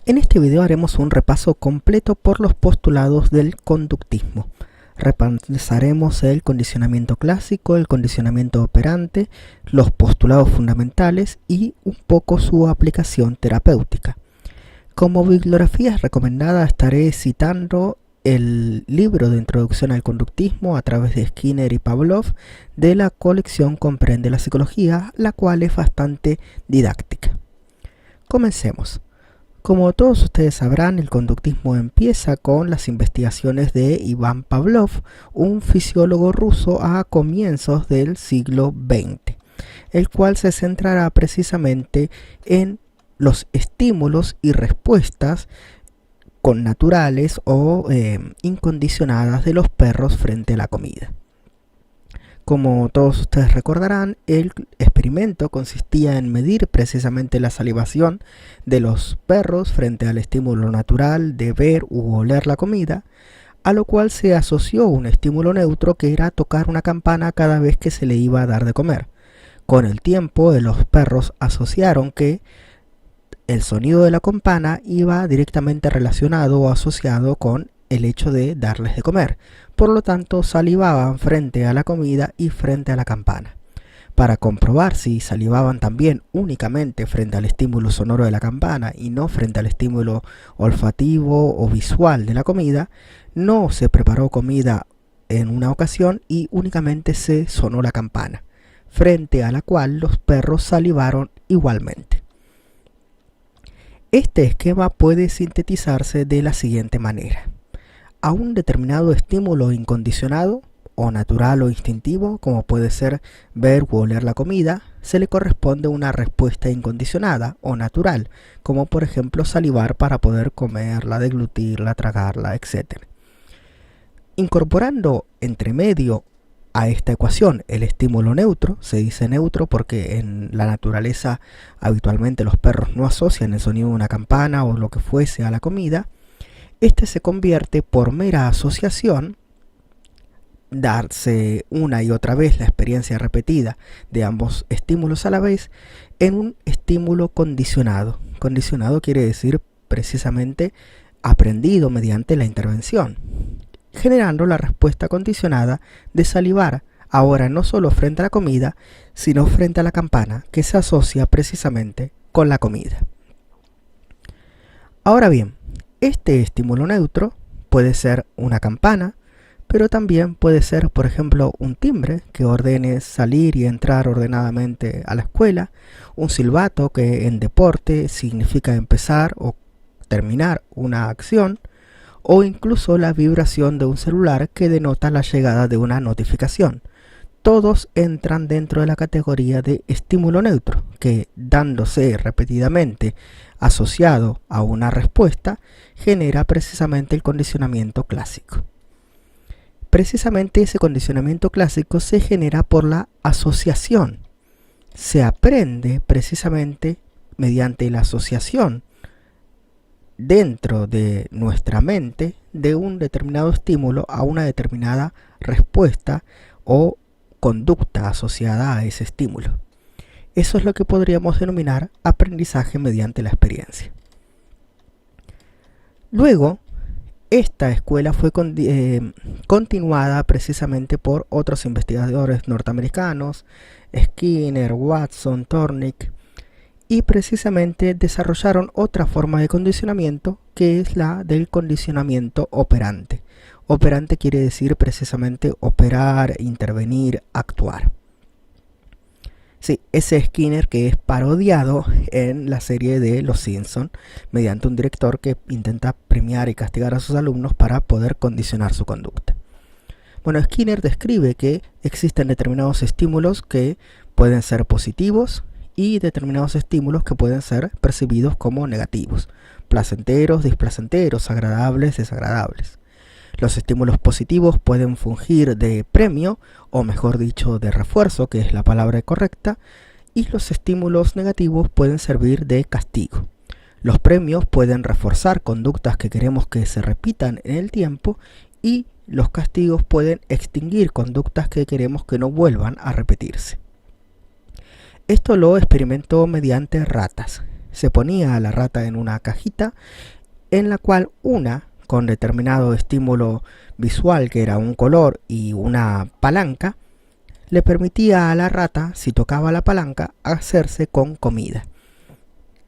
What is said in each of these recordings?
En este video haremos un repaso completo por los postulados del conductismo. Repasaremos el condicionamiento clásico, el condicionamiento operante, los postulados fundamentales y un poco su aplicación terapéutica. Como bibliografía recomendada estaré citando el libro de Introducción al Conductismo a través de Skinner y Pavlov de la colección Comprende la Psicología, la cual es bastante didáctica. Comencemos. Como todos ustedes sabrán, el conductismo empieza con las investigaciones de Ivan Pavlov, un fisiólogo ruso a comienzos del siglo XX, el cual se centrará precisamente en los estímulos y respuestas connaturales o incondicionadas de los perros frente a la comida. Como todos ustedes recordarán, el experimento consistía en medir precisamente la salivación de los perros frente al estímulo natural de ver u oler la comida, a lo cual se asoció un estímulo neutro que era tocar una campana cada vez que se le iba a dar de comer. Con el tiempo, los perros asociaron que el sonido de la campana iba directamente relacionado o asociado con el hecho de darles de comer. Por lo tanto, salivaban frente a la comida y frente a la campana. Para comprobar si salivaban también únicamente frente al estímulo sonoro de la campana y no frente al estímulo olfativo o visual de la comida, no se preparó comida en una ocasión y únicamente se sonó la campana, frente a la cual los perros salivaron igualmente. Este esquema puede sintetizarse de la siguiente manera. A un determinado estímulo incondicionado, o natural o instintivo, como puede ser ver u oler la comida, se le corresponde una respuesta incondicionada o natural, como por ejemplo salivar para poder comerla, deglutirla, tragarla, etc. Incorporando entre medio a esta ecuación el estímulo neutro, se dice neutro porque en la naturaleza habitualmente los perros no asocian el sonido de una campana o lo que fuese a la comida. Este se convierte por mera asociación, darse una y otra vez la experiencia repetida de ambos estímulos a la vez, en un estímulo condicionado. Condicionado quiere decir precisamente aprendido mediante la intervención, generando la respuesta condicionada de salivar, ahora no solo frente a la comida, sino frente a la campana, que se asocia precisamente con la comida. Ahora bien, este estímulo neutro puede ser una campana, pero también puede ser, por ejemplo, un timbre que ordene salir y entrar ordenadamente a la escuela, un silbato que en deporte significa empezar o terminar una acción, o incluso la vibración de un celular que denota la llegada de una notificación. Todos entran dentro de la categoría de estímulo neutro, que dándose repetidamente asociado a una respuesta, genera precisamente el condicionamiento clásico. Precisamente ese condicionamiento clásico se genera por la asociación. Se aprende precisamente mediante la asociación dentro de nuestra mente de un determinado estímulo a una determinada respuesta o conducta asociada a ese estímulo. Eso es lo que podríamos denominar aprendizaje mediante la experiencia. Luego, esta escuela fue continuada precisamente por otros investigadores norteamericanos, Skinner, Watson, Thornick, y precisamente desarrollaron otra forma de condicionamiento que es la del condicionamiento operante. Operante quiere decir precisamente operar, intervenir, actuar. Sí, ese Skinner que es parodiado en la serie de Los Simpson mediante un director que intenta premiar y castigar a sus alumnos para poder condicionar su conducta. Bueno, Skinner describe que existen determinados estímulos que pueden ser positivos y determinados estímulos que pueden ser percibidos como negativos, placenteros, displacenteros, agradables, desagradables. Los estímulos positivos pueden fungir de premio, o mejor dicho, de refuerzo, que es la palabra correcta, y los estímulos negativos pueden servir de castigo. Los premios pueden reforzar conductas que queremos que se repitan en el tiempo y los castigos pueden extinguir conductas que queremos que no vuelvan a repetirse. Esto lo experimentó mediante ratas. Se ponía a la rata en una cajita en la cual una con determinado estímulo visual, que era un color y una palanca, le permitía a la rata, si tocaba la palanca, hacerse con comida.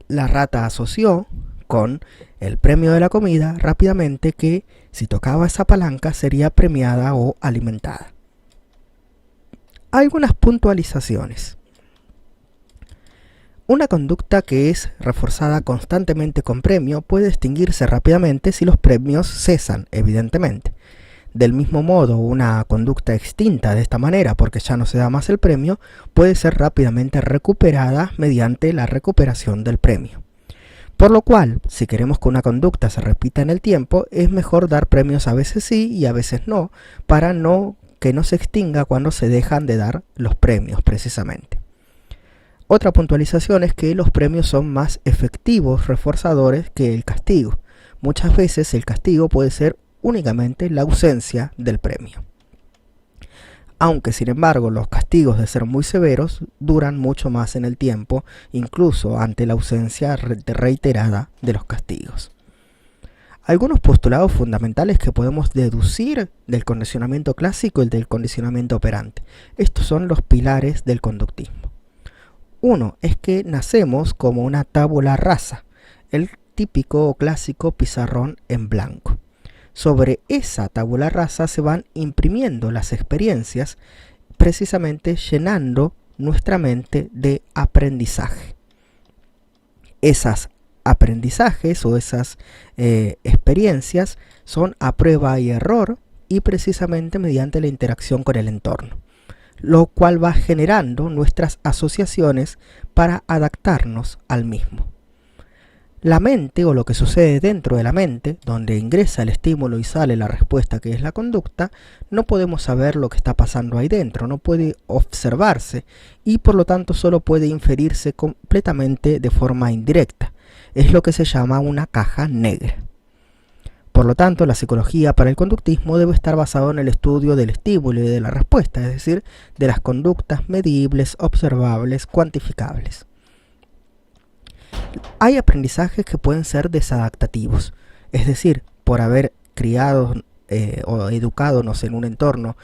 La rata asoció con el premio de la comida rápidamente que si tocaba esa palanca sería premiada o alimentada. Algunas puntualizaciones. Una conducta que es reforzada constantemente con premio puede extinguirse rápidamente si los premios cesan, evidentemente. Del mismo modo, una conducta extinta de esta manera, porque ya no se da más el premio, puede ser rápidamente recuperada mediante la recuperación del premio. Por lo cual, si queremos que una conducta se repita en el tiempo, es mejor dar premios a veces sí y a veces no, para que no se extinga cuando se dejan de dar los premios precisamente. Otra puntualización es que los premios son más efectivos reforzadores que el castigo. Muchas veces el castigo puede ser únicamente la ausencia del premio. Aunque sin embargo los castigos, de ser muy severos, duran mucho más en el tiempo, incluso ante la ausencia reiterada de los castigos. Algunos postulados fundamentales que podemos deducir del condicionamiento clásico y del condicionamiento operante. Estos son los pilares del conductismo. Uno es que nacemos como una tabula rasa, el típico o clásico pizarrón en blanco. Sobre esa tabula rasa se van imprimiendo las experiencias, precisamente llenando nuestra mente de aprendizaje. Esas aprendizajes o esas experiencias son a prueba y error y precisamente mediante la interacción con el entorno, lo cual va generando nuestras asociaciones para adaptarnos al mismo. La mente, o lo que sucede dentro de la mente, donde ingresa el estímulo y sale la respuesta que es la conducta, no podemos saber lo que está pasando ahí dentro, no puede observarse y por lo tanto solo puede inferirse completamente de forma indirecta. Es lo que se llama una caja negra. Por lo tanto, la psicología para el conductismo debe estar basado en el estudio del estímulo y de la respuesta, es decir, de las conductas medibles, observables, cuantificables. Hay aprendizajes que pueden ser desadaptativos, es decir, por haber criado o educadonos en un entorno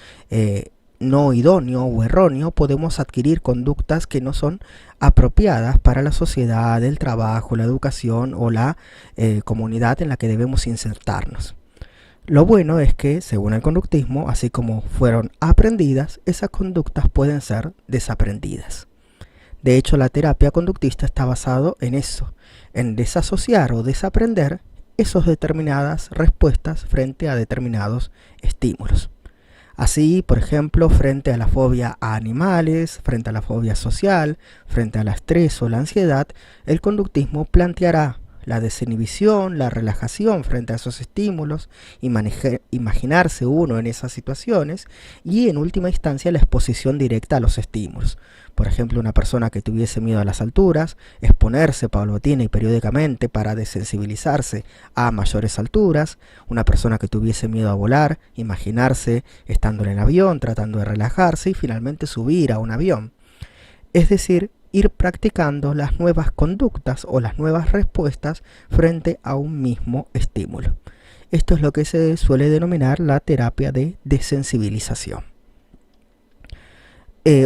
no idóneo o erróneo, podemos adquirir conductas que no son apropiadas para la sociedad, el trabajo, la educación o la comunidad en la que debemos insertarnos. Lo bueno es que, según el conductismo, así como fueron aprendidas, esas conductas pueden ser desaprendidas. De hecho, la terapia conductista está basado en eso, en desasociar o desaprender esas determinadas respuestas frente a determinados estímulos. Así, por ejemplo, frente a la fobia a animales, frente a la fobia social, frente al estrés o la ansiedad, el conductismo planteará la desinhibición, la relajación frente a esos estímulos, imaginarse uno en esas situaciones y en última instancia la exposición directa a los estímulos. Por ejemplo, una persona que tuviese miedo a las alturas, exponerse paulatina y periódicamente para desensibilizarse a mayores alturas. Una persona que tuviese miedo a volar, imaginarse estando en el avión, tratando de relajarse y finalmente subir a un avión. Es decir, ir practicando las nuevas conductas o las nuevas respuestas frente a un mismo estímulo. Esto es lo que se suele denominar la terapia de desensibilización.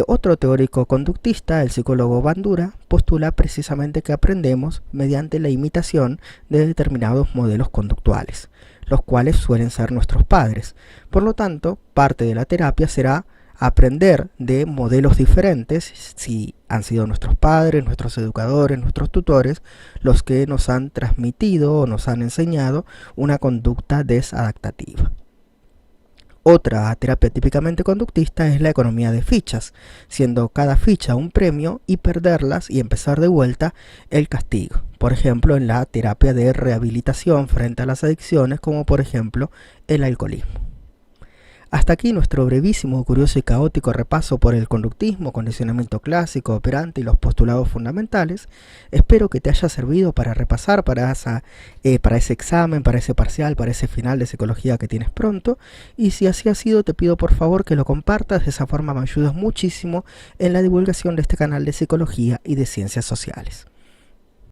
Otro teórico conductista, el psicólogo Bandura, postula precisamente que aprendemos mediante la imitación de determinados modelos conductuales, los cuales suelen ser nuestros padres. Por lo tanto, parte de la terapia será aprender de modelos diferentes, si han sido nuestros padres, nuestros educadores, nuestros tutores, los que nos han transmitido o nos han enseñado una conducta desadaptativa. Otra terapia típicamente conductista es la economía de fichas, siendo cada ficha un premio y perderlas y empezar de vuelta el castigo. Por ejemplo, en la terapia de rehabilitación frente a las adicciones, como por ejemplo el alcoholismo. Hasta aquí nuestro brevísimo, curioso y caótico repaso por el conductismo, condicionamiento clásico, operante y los postulados fundamentales. Espero que te haya servido para repasar para ese examen, para ese parcial, para ese final de psicología que tienes pronto. Y si así ha sido, te pido por favor que lo compartas, de esa forma me ayudas muchísimo en la divulgación de este canal de psicología y de ciencias sociales.